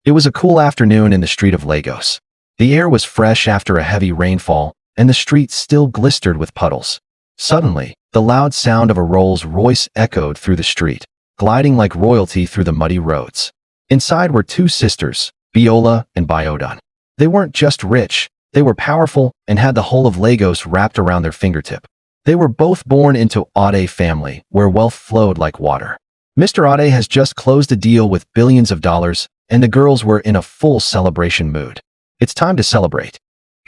It was a cool afternoon in the street of Lagos. The air was fresh after a heavy rainfall, and the street still glistered with puddles. Suddenly, the loud sound of a Rolls Royce echoed through the street, gliding like royalty through the muddy roads. Inside were two sisters, Biola and Biodun. They weren't just rich, they were powerful and had the whole of Lagos wrapped around their fingertip. They were both born into Ade family, where wealth flowed like water. Mr. Ade has just closed a deal with billions of dollars, and the girls were in a full celebration mood. "It's time to celebrate,"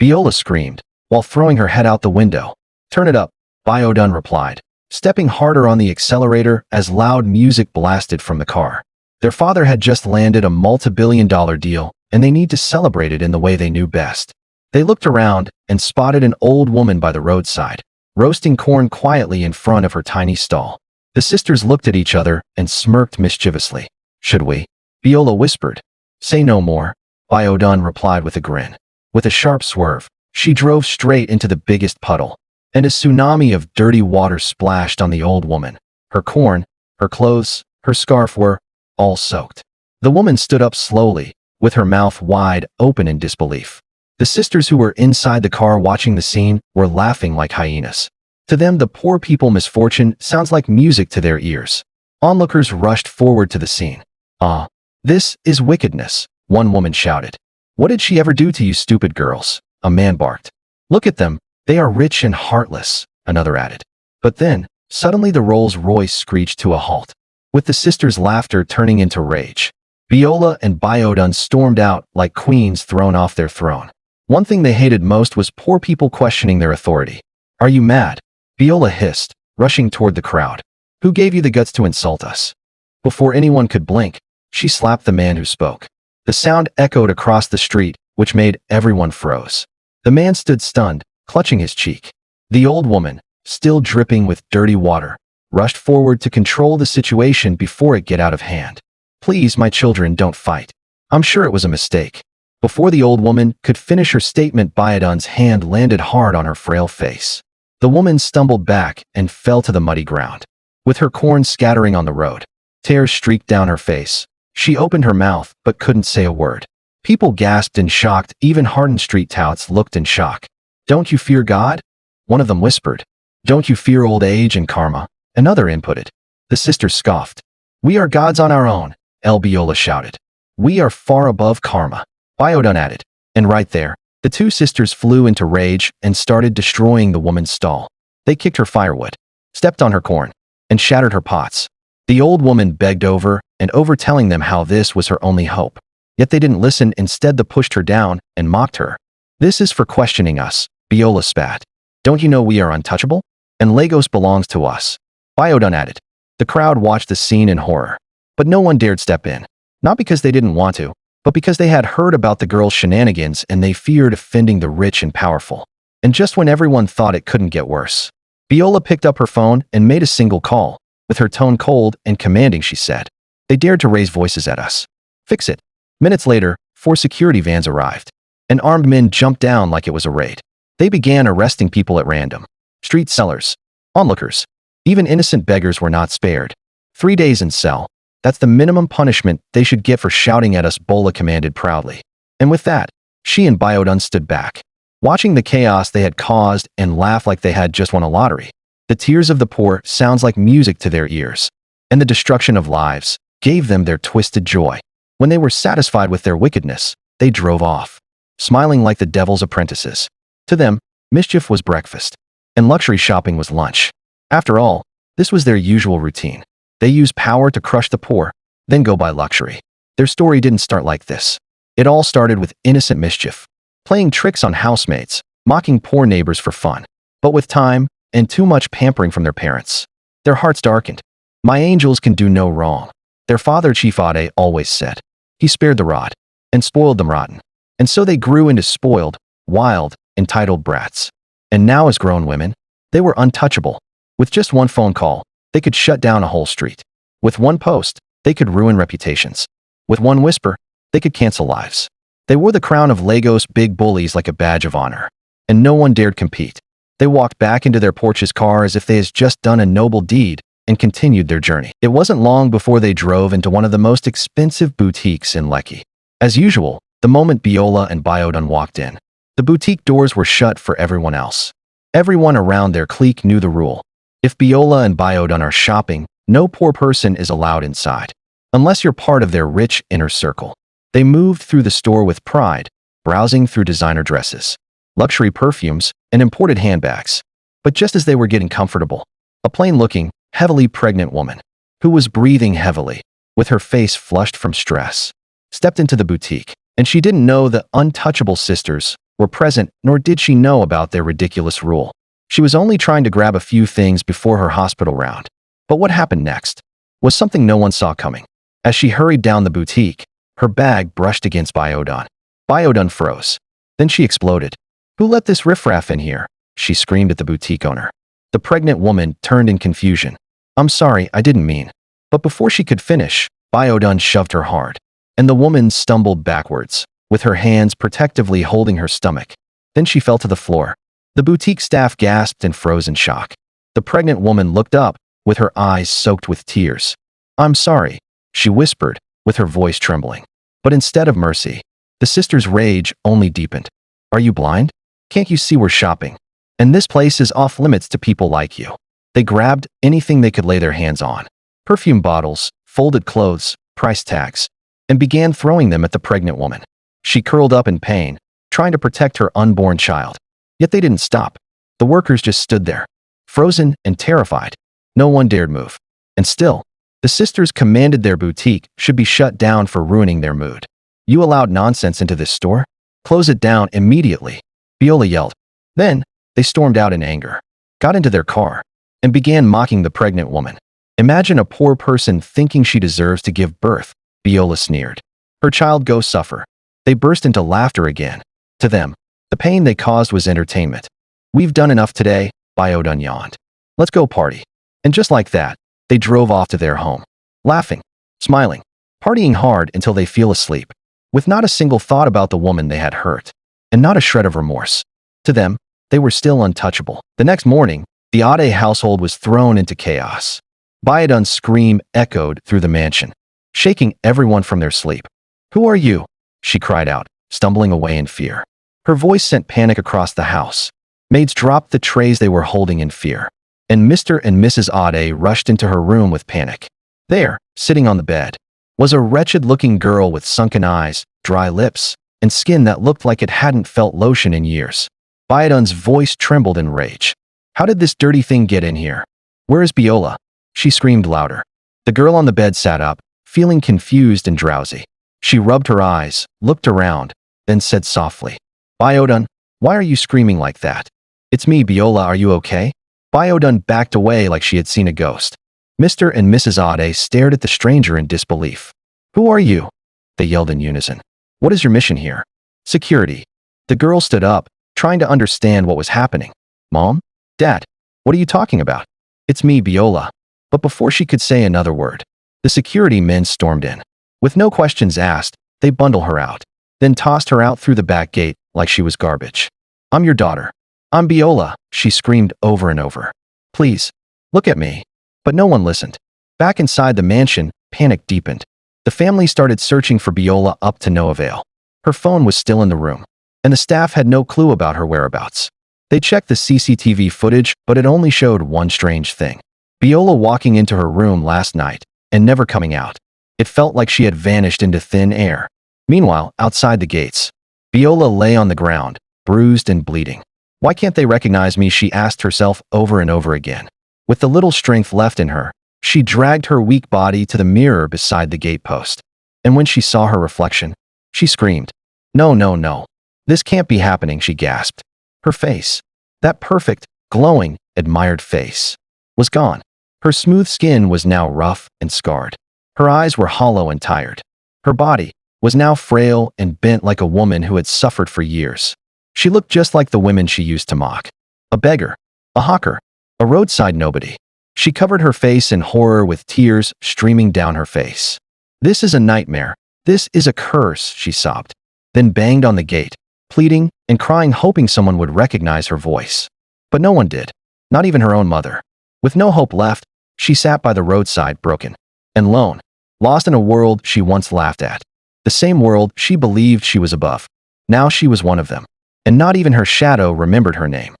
Biola screamed, while throwing her head out the window. "Turn it up," Biodun replied, stepping harder on the accelerator as loud music blasted from the car. Their father had just landed a multi-billion-dollar deal, and they need to celebrate it in the way they knew best. They looked around and spotted an old woman by the roadside, roasting corn quietly in front of her tiny stall. The sisters looked at each other and smirked mischievously. "Should we?" Biola whispered. "Say no more," Biodun replied with a grin. With a sharp swerve, she drove straight into the biggest puddle, and a tsunami of dirty water splashed on the old woman. Her corn, her clothes, her scarf were all soaked. The woman stood up slowly, with her mouth wide open in disbelief. The sisters who were inside the car watching the scene were laughing like hyenas. To them, the poor people misfortune sounds like music to their ears. Onlookers rushed forward to the scene. "Ah, this is wickedness," one woman shouted. "What did she ever do to you stupid girls?" a man barked. "Look at them, they are rich and heartless," another added. But then, suddenly the Rolls Royce screeched to a halt, with the sisters' laughter turning into rage. Biola and Biodun stormed out like queens thrown off their throne. One thing they hated most was poor people questioning their authority. "Are you mad?" Biola hissed, rushing toward the crowd. "Who gave you the guts to insult us?" Before anyone could blink, she slapped the man who spoke. The sound echoed across the street, which made everyone froze. The man stood stunned, clutching his cheek. The old woman, still dripping with dirty water, rushed forward to control the situation before it get out of hand. "Please, my children, don't fight. I'm sure it was a mistake." Before the old woman could finish her statement, Biodun's hand landed hard on her frail face. The woman stumbled back and fell to the muddy ground, with her corn scattering on the road. Tears streaked down her face. She opened her mouth but couldn't say a word. People gasped in shock, even hardened street touts looked in shock. "Don't you fear God?" one of them whispered. "Don't you fear old age and karma?" another inputted. The sisters scoffed. "We are gods on our own," El Biola shouted. "We are far above karma," Biodun added. And right there, the two sisters flew into rage and started destroying the woman's stall. They kicked her firewood, stepped on her corn, and shattered her pots. The old woman begged over and over, telling them how this was her only hope. Yet they didn't listen. Instead, they pushed her down and mocked her. "This is for questioning us," Biola spat. "Don't you know we are untouchable? And Lagos belongs to us," Biodun added. The crowd watched the scene in horror, but no one dared step in. Not because they didn't want to, but because they had heard about the girls' shenanigans and they feared offending the rich and powerful. And just when everyone thought it couldn't get worse, Biola picked up her phone and made a single call. With her tone cold and commanding, she said, "They dared to raise voices at us. Fix it." Minutes later, 4 security vans arrived, and armed men jumped down like it was a raid. They began arresting people at random. Street sellers, onlookers, even innocent beggars were not spared. 3 days in cell. That's the minimum punishment they should get for shouting at us, Bola commanded proudly. And with that, she and Biodun stood back, watching the chaos they had caused, and laughed like they had just won a lottery. The tears of the poor sounds like music to their ears, and the destruction of lives gave them their twisted joy. When they were satisfied with their wickedness, they drove off, smiling like the devil's apprentices. To them, mischief was breakfast, and luxury shopping was lunch. After all, this was their usual routine. They used power to crush the poor, then go buy luxury. Their story didn't start like this. It all started with innocent mischief, playing tricks on housemates, mocking poor neighbors for fun. But with time, and too much pampering from their parents, their hearts darkened. "My angels can do no wrong," their father Chief Ade always said. He spared the rod, and spoiled them rotten. And so they grew into spoiled, wild, entitled brats. And now as grown women, they were untouchable. With just one phone call, they could shut down a whole street. With one post, they could ruin reputations. With one whisper, they could cancel lives. They wore the crown of Lagos big bullies like a badge of honor, and no one dared compete. They walked back into their porch's car as if they had just done a noble deed, and continued their journey. It wasn't long before they drove into one of the most expensive boutiques in Lekki. As usual, the moment Biola and Biodun walked in, the boutique doors were shut for everyone else. Everyone around their clique knew the rule. If Biola and Biodun are shopping, no poor person is allowed inside, unless you're part of their rich inner circle. They moved through the store with pride, browsing through designer dresses, luxury perfumes, and imported handbags. But just as they were getting comfortable, a plain-looking, heavily pregnant woman, who was breathing heavily, with her face flushed from stress, stepped into the boutique, and she didn't know the untouchable sisters were present, nor did she know about their ridiculous rule. She was only trying to grab a few things before her hospital round. But what happened next was something no one saw coming. As she hurried down the boutique, her bag brushed against Biodun. Biodun froze. Then she exploded. "Who let this riffraff in here?" she screamed at the boutique owner. The pregnant woman turned in confusion. "I'm sorry, I didn't mean." But before she could finish, Biodun shoved her hard, and the woman stumbled backwards, with her hands protectively holding her stomach. Then she fell to the floor. The boutique staff gasped in frozen shock. The pregnant woman looked up, with her eyes soaked with tears. "I'm sorry," she whispered, with her voice trembling. But instead of mercy, the sisters' rage only deepened. "Are you blind? Can't you see we're shopping? And this place is off limits to people like you." They grabbed anything they could lay their hands on. Perfume bottles, folded clothes, price tags, and began throwing them at the pregnant woman. She curled up in pain, trying to protect her unborn child. Yet they didn't stop. The workers just stood there, frozen and terrified. No one dared move. And still, the sisters commanded their boutique should be shut down for ruining their mood. "You allowed nonsense into this store? Close it down immediately," Biola yelled. Then, they stormed out in anger, got into their car, and began mocking the pregnant woman. "Imagine a poor person thinking she deserves to give birth," Biola sneered. "Her child go suffer." They burst into laughter again. To them, the pain they caused was entertainment. "We've done enough today," Biodun yawned. "Let's go party." And just like that, they drove off to their home, laughing, smiling, partying hard until they fell asleep, with not a single thought about the woman they had hurt, and not a shred of remorse. To them, they were still untouchable. The next morning, the Ade household was thrown into chaos. Biodun's scream echoed through the mansion, shaking everyone from their sleep. "Who are you?" she cried out, stumbling away in fear. Her voice sent panic across the house. Maids dropped the trays they were holding in fear, and Mr. and Mrs. Ade rushed into her room with panic. There, sitting on the bed, was a wretched-looking girl with sunken eyes, dry lips, and skin that looked like it hadn't felt lotion in years. Biodun's voice trembled in rage. "How did this dirty thing get in here? Where is Biola?" She screamed louder. The girl on the bed sat up, feeling confused and drowsy. She rubbed her eyes, looked around, then said softly, "Biodun, why are you screaming like that?" "It's me, Biola, are you okay?" Biodun backed away like she had seen a ghost. Mr. and Mrs. Ade stared at the stranger in disbelief. "Who are you?" they yelled in unison. "What is your mission here?" "Security." The girl stood up, trying to understand what was happening. "Mom? Dad? What are you talking about?" "It's me, Biola." But before she could say another word, the security men stormed in. With no questions asked, they bundled her out, then tossed her out through the back gate like she was garbage. "I'm your daughter. I'm Biola," she screamed over and over. "Please, look at me." But no one listened. Back inside the mansion, panic deepened. The family started searching for Biola up to no avail. Her phone was still in the room, and the staff had no clue about her whereabouts. They checked the CCTV footage, but it only showed one strange thing. Biola walking into her room last night and never coming out. It felt like she had vanished into thin air. Meanwhile, outside the gates, Biola lay on the ground, bruised and bleeding. "Why can't they recognize me?" she asked herself over and over again. With the little strength left in her, she dragged her weak body to the mirror beside the gatepost. And when she saw her reflection, she screamed, "No, no, no. This can't be happening," she gasped. Her face, that perfect, glowing, admired face, was gone. Her smooth skin was now rough and scarred. Her eyes were hollow and tired. Her body was now frail and bent like a woman who had suffered for years. She looked just like the women she used to mock. A beggar, a hawker, a roadside nobody. She covered her face in horror with tears streaming down her face. "This is a nightmare. This is a curse," she sobbed. Then banged on the gate, pleading and crying, hoping someone would recognize her voice. But no one did, not even her own mother. With no hope left, she sat by the roadside broken and lone, lost in a world she once laughed at. The same world she believed she was above. Now she was one of them. And not even her shadow remembered her name.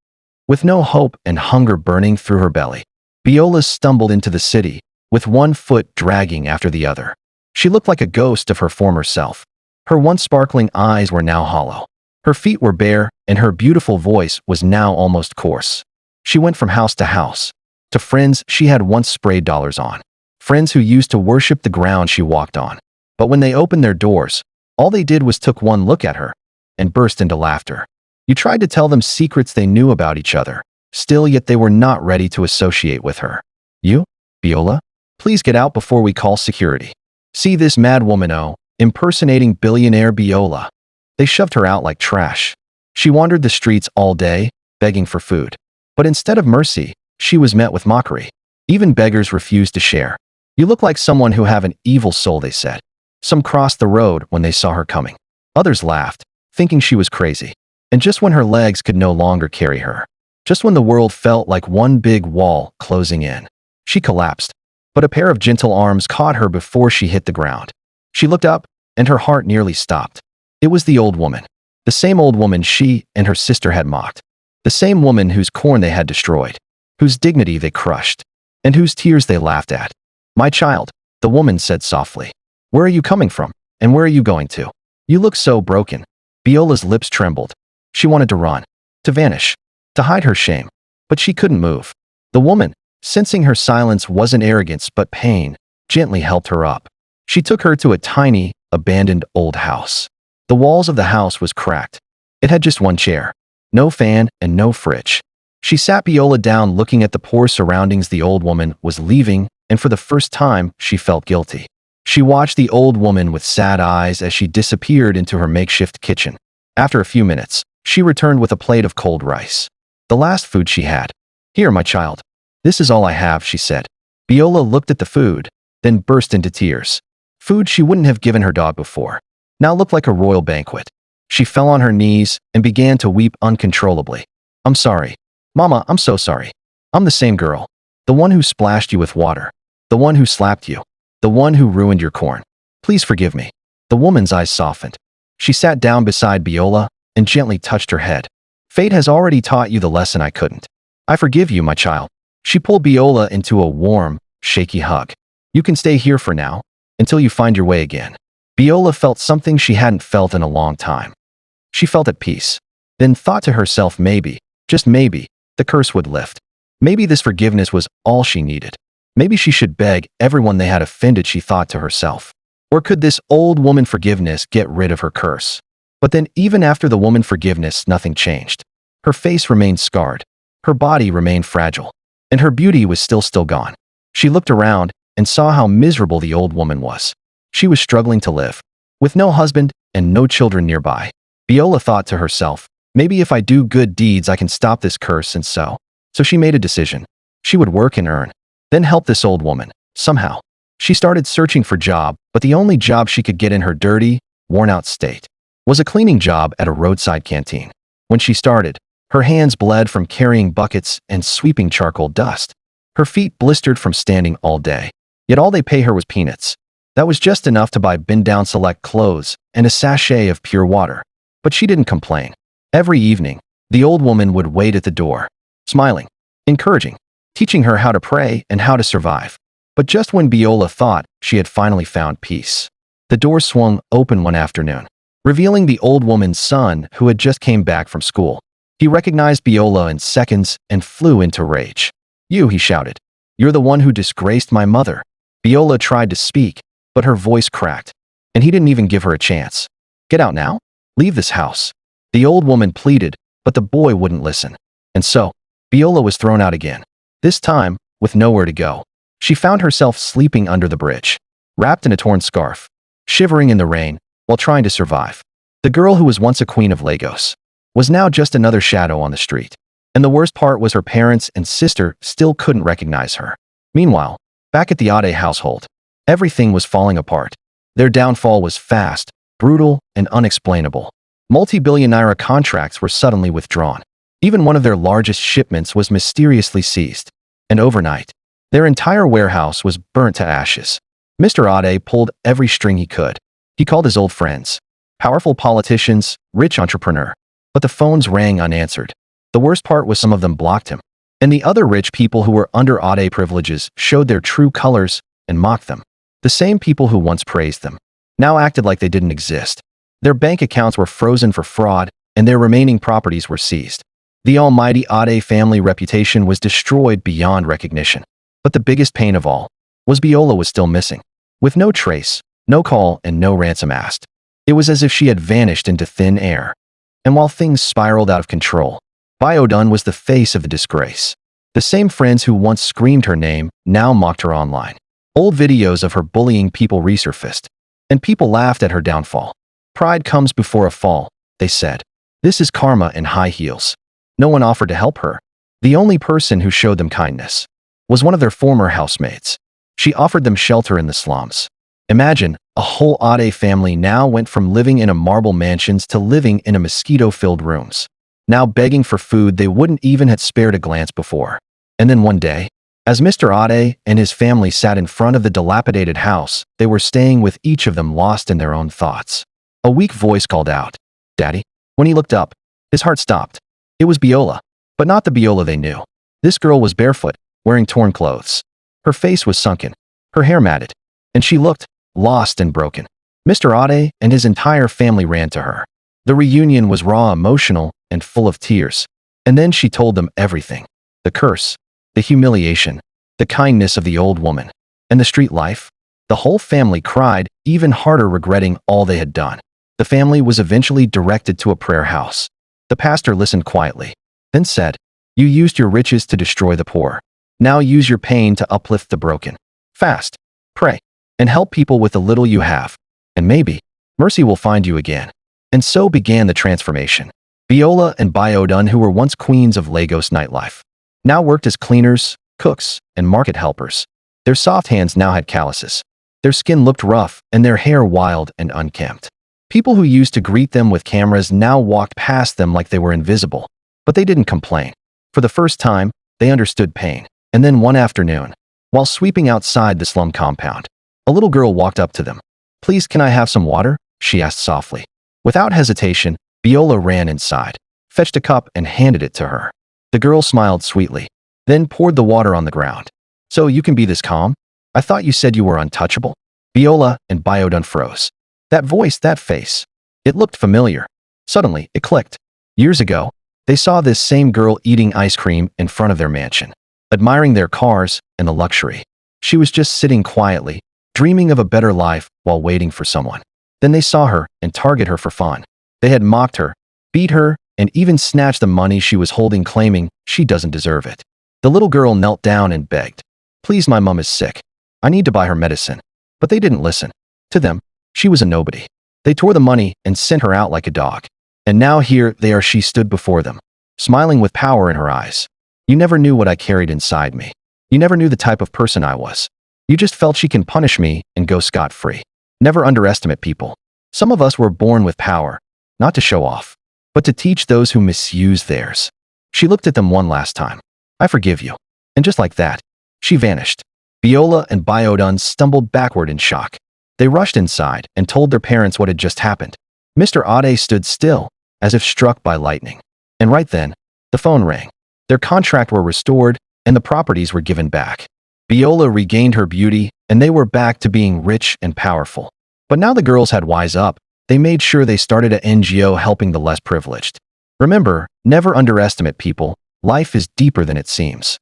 With no hope and hunger burning through her belly, Biola stumbled into the city, with one foot dragging after the other. She looked like a ghost of her former self. Her once sparkling eyes were now hollow. Her feet were bare, and her beautiful voice was now almost coarse. She went from house to friends she had once sprayed dollars on, friends who used to worship the ground she walked on. But when they opened their doors, all they did was took one look at her and burst into laughter. You tried to tell them secrets they knew about each other, still yet they were not ready to associate with her. You, Biola? Please get out before we call security. See this mad woman, impersonating billionaire Biola. They shoved her out like trash. She wandered the streets all day, begging for food. But instead of mercy, she was met with mockery. Even beggars refused to share. You look like someone who have an evil soul, they said. Some crossed the road when they saw her coming. Others laughed, thinking she was crazy. And just when her legs could no longer carry her, just when the world felt like one big wall closing in, she collapsed. But a pair of gentle arms caught her before she hit the ground. She looked up, and her heart nearly stopped. It was the old woman. The same old woman she and her sister had mocked. The same woman whose corn they had destroyed, whose dignity they crushed, and whose tears they laughed at. My child, the woman said softly. Where are you coming from, and where are you going to? You look so broken. Biola's lips trembled. She wanted to run, to vanish, to hide her shame, but she couldn't move. The woman, sensing her silence wasn't arrogance but pain, gently helped her up. She took her to a tiny, abandoned old house. The walls of the house was cracked. It had just one chair, no fan and no fridge. She sat Biola down looking at the poor surroundings. The old woman was leaving, and for the first time, she felt guilty. She watched the old woman with sad eyes as she disappeared into her makeshift kitchen. After a few minutes, she returned with a plate of cold rice. The last food she had. Here, my child. This is all I have, she said. Biola looked at the food, then burst into tears. Food she wouldn't have given her dog before. Now looked like a royal banquet. She fell on her knees and began to weep uncontrollably. I'm sorry. Mama, I'm so sorry. I'm the same girl. The one who splashed you with water. The one who slapped you. The one who ruined your corn. Please forgive me. The woman's eyes softened. She sat down beside Biola and gently touched her head. Fate has already taught you the lesson I couldn't. I forgive you, my child. She pulled Biola into a warm, shaky hug. You can stay here for now, until you find your way again. Biola felt something she hadn't felt in a long time. She felt at peace, then thought to herself maybe, just maybe, the curse would lift. Maybe this forgiveness was all she needed. Maybe she should beg everyone they had offended, she thought to herself. Or could this old woman forgiveness get rid of her curse? But then even after the woman forgiveness, nothing changed. Her face remained scarred. Her body remained fragile. And her beauty was still gone. She looked around and saw how miserable the old woman was. She was struggling to live, with no husband and no children nearby. Biola thought to herself, maybe if I do good deeds I can stop this curse, and so she made a decision. She would work and earn, then help this old woman, somehow. She started searching for a job, but the only job she could get in her dirty, worn-out state was a cleaning job at a roadside canteen. When she started, her hands bled from carrying buckets and sweeping charcoal dust. Her feet blistered from standing all day. Yet all they pay her was peanuts. That was just enough to buy bin-down select clothes and a sachet of pure water. But she didn't complain. Every evening, the old woman would wait at the door, smiling, encouraging, teaching her how to pray and how to survive. But just when Biola thought she had finally found peace, the door swung open one afternoon, revealing the old woman's son who had just came back from school. He recognized Biola in seconds and flew into rage. You, he shouted. You're the one who disgraced my mother. Biola tried to speak, but her voice cracked, and he didn't even give her a chance. Get out now. Leave this house. The old woman pleaded, but the boy wouldn't listen. And so, Biola was thrown out again. This time, with nowhere to go. She found herself sleeping under the bridge, wrapped in a torn scarf, shivering in the rain, while trying to survive. The girl who was once a queen of Lagos was now just another shadow on the street. And the worst part was her parents and sister still couldn't recognize her. Meanwhile, back at the Ade household, everything was falling apart. Their downfall was fast, brutal, and unexplainable. Multi-billion naira contracts were suddenly withdrawn. Even one of their largest shipments was mysteriously seized. And overnight, their entire warehouse was burnt to ashes. Mr. Ade pulled every string he could, He called his old friends, powerful politicians, rich entrepreneur. But the phones rang unanswered. The worst part was some of them blocked him. And the other rich people who were under Ade privileges showed their true colors and mocked them. The same people who once praised them now acted like they didn't exist. Their bank accounts were frozen for fraud, and their remaining properties were seized. The almighty Ade family reputation was destroyed beyond recognition. But the biggest pain of all was Biola was still missing. With no trace, no call, and no ransom asked. It was as if she had vanished into thin air. And while things spiraled out of control, Biodun was the face of the disgrace. The same friends who once screamed her name now mocked her online. Old videos of her bullying people resurfaced, and people laughed at her downfall. Pride comes before a fall, they said. This is karma in high heels. No one offered to help her. The only person who showed them kindness was one of their former housemates. She offered them shelter in the slums. Imagine, a whole Ade family now went from living in a marble mansions to living in a mosquito-filled rooms. Now begging for food they wouldn't even have spared a glance before. And then one day, as Mr. Ade and his family sat in front of the dilapidated house, they were staying with each of them lost in their own thoughts. A weak voice called out, "Daddy?" When he looked up, his heart stopped. It was Biola, but not the Biola they knew. This girl was barefoot, wearing torn clothes. Her face was sunken, her hair matted, and she looked lost and broken. Mr. Ade and his entire family ran to her. The reunion was raw, emotional, and full of tears. And then she told them everything. The curse, the humiliation, the kindness of the old woman, and the street life. The whole family cried, even harder regretting all they had done. The family was eventually directed to a prayer house. The pastor listened quietly, then said, "You used your riches to destroy the poor. Now use your pain to uplift the broken. Fast, pray, and help people with the little you have. And maybe mercy will find you again." And so began the transformation. Biola and Biodun, who were once queens of Lagos nightlife, now worked as cleaners, cooks, and market helpers. Their soft hands now had calluses. Their skin looked rough, and their hair wild and unkempt. People who used to greet them with cameras now walked past them like they were invisible. But they didn't complain. For the first time, they understood pain. And then one afternoon, while sweeping outside the slum compound, a little girl walked up to them. "Please, can I have some water?" she asked softly. Without hesitation, Biola ran inside, fetched a cup, and handed it to her. The girl smiled sweetly, then poured the water on the ground. "So you can be this calm? I thought you said you were untouchable." Biola and Biodun froze. That voice, that face. It looked familiar. Suddenly, it clicked. Years ago, they saw this same girl eating ice cream in front of their mansion, admiring their cars and the luxury. She was just sitting quietly, dreaming of a better life while waiting for someone. Then they saw her and targeted her for fun. They had mocked her, beat her, and even snatched the money she was holding, claiming she doesn't deserve it. The little girl knelt down and begged, "Please, my mom is sick. I need to buy her medicine." But they didn't listen. To them, she was a nobody. They tore the money and sent her out like a dog. And now here they are, she stood before them, smiling with power in her eyes. "You never knew what I carried inside me. You never knew the type of person I was. You just felt she can punish me and go scot-free. Never underestimate people. Some of us were born with power, not to show off, but to teach those who misuse theirs." She looked at them one last time. "I forgive you." And just like that, she vanished. Biola and Biodun stumbled backward in shock. They rushed inside and told their parents what had just happened. Mr. Ade stood still, as if struck by lightning. And right then, the phone rang. Their contract were restored, and the properties were given back. Biola regained her beauty, and they were back to being rich and powerful. But now the girls had wise up. They made sure they started an NGO helping the less privileged. Remember, never underestimate people. Life is deeper than it seems.